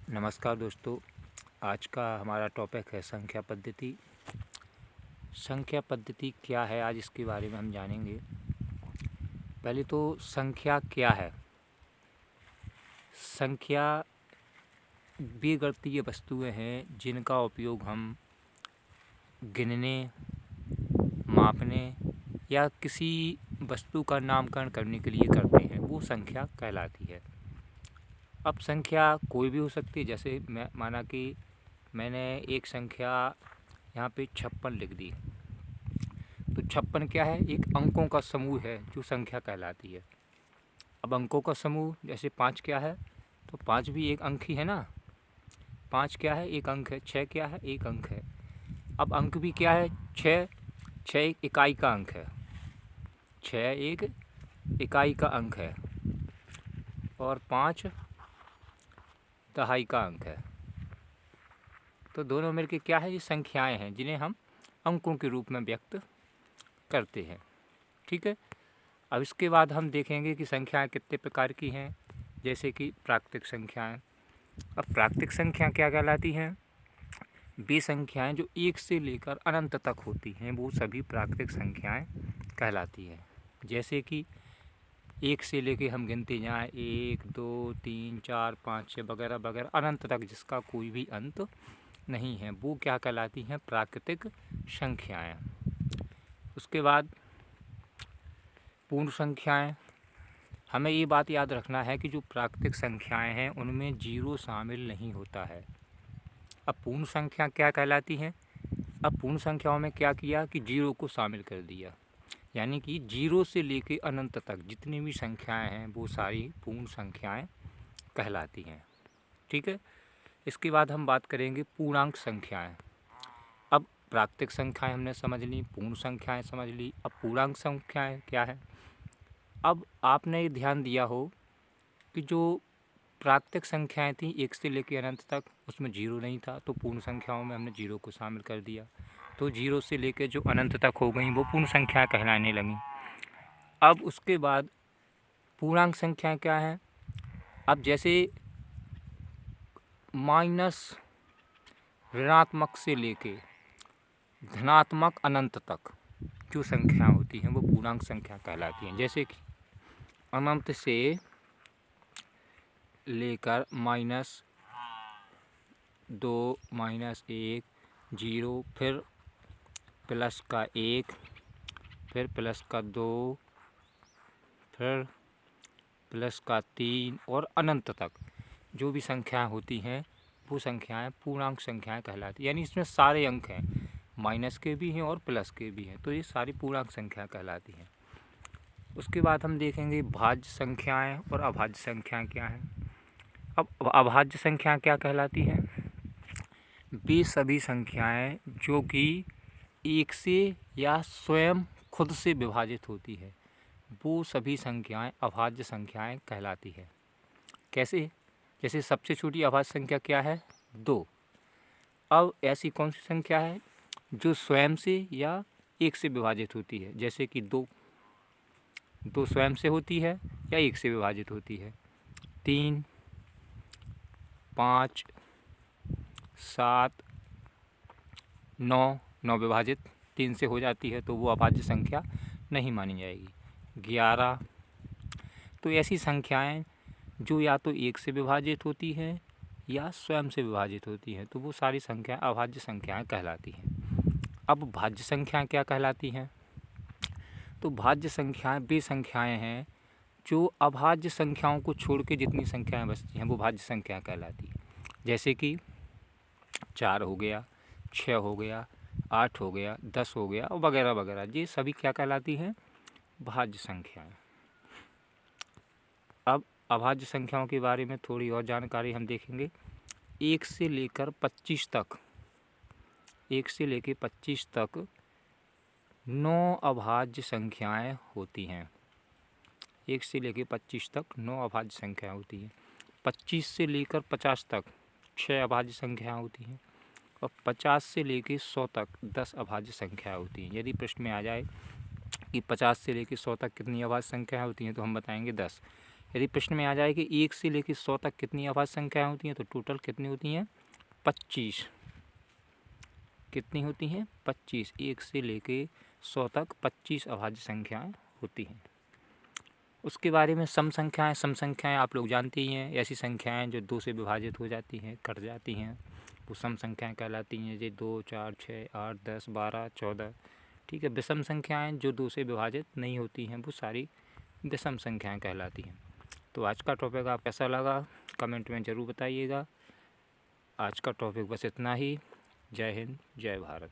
नमस्कार दोस्तों। आज का हमारा टॉपिक है संख्या पद्धति। संख्या पद्धति क्या है, आज इसके बारे में हम जानेंगे। पहले तो संख्या क्या है। संख्या बेगणितीय वस्तुएं हैं जिनका उपयोग हम गिनने, मापने या किसी वस्तु का नामकरण करने के लिए करते हैं, वो संख्या कहलाती है। अब संख्या कोई भी हो सकती है। जैसे माना कि मैंने एक संख्या यहाँ पे 56 लिख दी, तो 56 क्या है? एक अंकों का समूह है जो संख्या कहलाती है। अब अंकों का समूह, जैसे 5 क्या है, तो 5 भी एक अंक ही है ना। 5 क्या है? एक अंक है। 6 क्या है? एक अंक है। अब अंक भी क्या है? 6 एक इकाई का अंक है। 6 एक इकाई का अंक है और 5 दहाई का अंक है। तो दोनों मिलके क्या है? ये संख्याएं हैं जिन्हें हम अंकों के रूप में व्यक्त करते हैं। ठीक है। अब इसके बाद हम देखेंगे कि संख्याएं कितने प्रकार की हैं। जैसे कि प्राकृतिक संख्याएं। अब प्राकृतिक संख्या क्या कहलाती हैं? वे संख्याएं जो 1 से लेकर अनंत तक होती हैं, वो सभी प्राकृतिक संख्याएं कहलाती हैं। जैसे कि 1 से लेके हम गिनते जाएं, 1 2 3 4 5 6 वगैरह वगैरह अनंत तक, जिसका कोई भी अंत नहीं है, वो क्या कहलाती हैं? प्राकृतिक संख्याएं। उसके बाद पूर्ण संख्याएं। हमें ये बात याद रखना है कि जो प्राकृतिक संख्याएं हैं उनमें जीरो शामिल नहीं होता है। अब पूर्ण संख्या क्या कहलाती हैं? अब पूर्ण संख्याओं में क्या किया कि जीरो को शामिल कर दिया, यानी कि जीरो से लेके अनंत तक जितनी भी संख्याएं हैं वो सारी पूर्ण संख्याएं कहलाती हैं। ठीक है। इसके बाद हम बात करेंगे पूर्णांक संख्याएं। अब प्राकृतिक संख्याएं हमने समझ ली, पूर्ण संख्याएं समझ ली, अब पूर्णांक संख्याएं क्या है। अब आपने ये ध्यान दिया हो कि जो प्राकृतिक संख्याएं थी 1 से लेकर अनंत तक, उसमें जीरो नहीं था, तो पूर्ण संख्याओं में हमने जीरो को शामिल कर दिया, तो जीरो से लेकर जो अनंत तक हो गई वो पूर्ण संख्याएं कहलाने लगीं। अब उसके बाद पूर्णांक संख्याएं क्या हैं? अब जैसे माइनस ऋणात्मक से लेके धनात्मक अनंत तक जो संख्या होती हैं वो पूर्णांक संख्या कहलाती हैं। जैसे कि अनंत से लेकर -2 -1 0, फिर प्लस का 1, फिर प्लस का 2, फिर प्लस का 3 और अनंत तक जो भी संख्याएं होती हैं वो संख्याएं पूर्णांक संख्याएं कहलाती हैं। यानी इसमें सारे अंक हैं, माइनस के भी हैं और प्लस के भी हैं, तो ये सारी पूर्णांक संख्या कहलाती हैं। उसके बाद हम देखेंगे भाज्य संख्याएं और अभाज्य संख्याएं क्या हैं। अब अभाज्य संख्या क्या कहलाती हैं? वे सभी संख्याएं जो कि 1 से या स्वयं खुद से विभाजित होती है, वो सभी संख्याएं अभाज्य संख्याएं कहलाती है। कैसे? जैसे सबसे छोटी अभाज्य संख्या क्या है? 2। अब ऐसी कौन सी संख्या है जो स्वयं से या 1 से विभाजित होती है? जैसे कि 2 स्वयं से होती है या 1 से विभाजित होती है। 3 5 7 9 विभाजित 3 से हो जाती है, तो वो अभाज्य संख्या नहीं मानी जाएगी। 11। तो ऐसी संख्याएं जो या तो 1 से विभाजित होती हैं या स्वयं से विभाजित होती हैं, तो वो सारी संख्याएं अभाज्य संख्याएं कहलाती हैं। अब भाज्य संख्याएं क्या कहलाती हैं? तो भाज्य संख्याएं वे संख्याएं हैं जो अभाज्य संख्याओं को छोड़ के जितनी संख्याएं बचती हैं वो भाज्य संख्या कहलाती है। जैसे कि 4 हो गया, 6 हो गया, 8 हो गया, 10 हो गया और वगैरह वगैरह, ये सभी क्या कहलाती हैं? भाज्य संख्याएं। अब अभाज्य संख्याओं के बारे में थोड़ी और जानकारी हम देखेंगे। 1 से लेकर 25 तक 9 अभाज्य संख्याएं होती हैं। 1 से लेकर 25 तक 9 अभाज्य संख्याएं होती हैं। 25 से लेकर 50 तक 6 अभाज्य संख्याएं होती हैं और 50 से लेकर 100 तक 10 अभाज्य संख्याएं होती हैं। यदि प्रश्न में आ जाए कि 50 से लेकर 100 तक कितनी अभाज्य संख्याएं होती हैं, तो हम बताएंगे 10। यदि प्रश्न में आ जाए कि 1 से लेकर 100 तक कितनी अभाज्य संख्याएं होती हैं, तो टोटल कितनी होती हैं? 25। कितनी होती हैं? 25। 1 से लेकर 100 तक 25 अभाज्य संख्याएं होती हैं। उसके बारे में सम संख्याएं आप लोग जानते ही हैं। ऐसी संख्याएं जो 2 से विभाजित हो जाती हैं, कट जाती हैं, वो सम संख्याएं कहलाती हैं। ये 2, 4, 6, 8, 10, 12, 14। ठीक है। विषम संख्याएं जो 2 से विभाजित नहीं होती हैं, वो सारी विषम संख्याएं कहलाती हैं। तो आज का टॉपिक आप कैसा लगा कमेंट में ज़रूर बताइएगा। आज का टॉपिक बस इतना ही। जय हिंद, जय भारत।